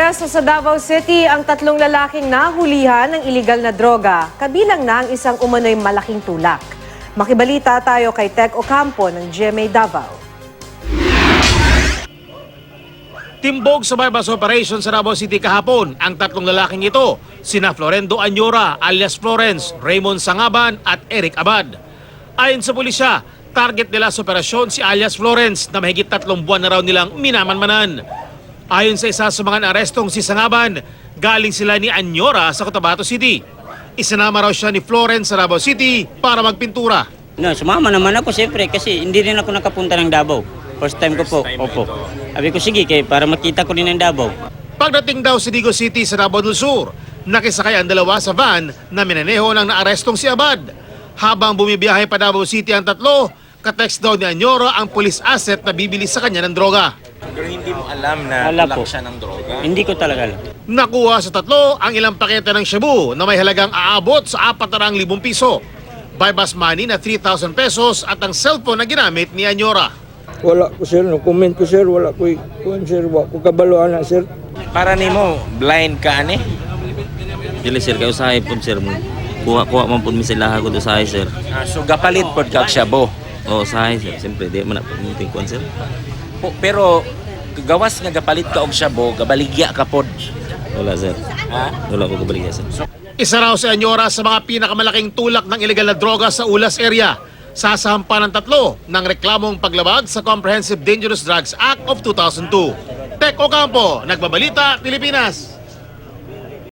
Inaresto sa Davao City ang 3 lalaking nahulihan ng iligal na droga, kabilang na ang isang umano'y malaking tulak. Makibalita tayo kay Tech Ocampo ng GMA Davao. Timbog sa bypass operation sa Davao City kahapon ang 3 lalaking ito, sina Florendo Anyora alias Florence, Raymond Sangaban at Eric Abad. Ayon sa pulisya, target nila sa operasyon si alias Florence na mahigit 3 buwan na raw nilang minamanmanan. Ayon sa isa sa mga arestong si Sangaban, galing sila ni Anyora sa Cotabato City. Isinama raw siya ni Florence sa Davao City para magpintura. No, sumama naman ako siyempre kasi hindi rin ako nakapunta ng Davao. First time ko po. Opo. Sabi ko sige para makita ko rin ng Davao. Pagdating daw sa Digo City sa Davao del Sur, nakisakay ang dalawa sa van na minaneho ng naarestong si Abad. Habang bumibiyahe pa Davao City ang 3, katext daw ni Anyora ang police asset na bibili sa kanya ng droga. Pero hindi mo alam na Wala tulak po. siya ng droga? Hindi ko talaga alam. Nakuha sa 3 ang ilang pakete ng shabu na may halagang aabot sa 400,000 piso. Bypass money na 3,000 pesos at ang cellphone na ginamit ni Anyora. Wala ko sir, no comment ko sir, wala ko sir, wala ko kabalo ana sir. Para nimo blind ka ani? Dili sir, kayo usahay po sir. Kuha man po mi sila ko do usahay sir. So gapalit pod kag shabu. O usahay sir, siyempre di man na po kuan sir. Pero gawas nga gapalit ka og shabu, gabaligya ka pod. Wala sir. Ha? Wala ko kabaligya sir. Isa raw si Anyora sa mga pinakamalaking tulak ng ilegal na droga sa Ulas area. Sasampa ng 3 ng reklamong paglabag sa Comprehensive Dangerous Drugs Act of 2002. Tech Ocampo, Nagbabalita, Pilipinas.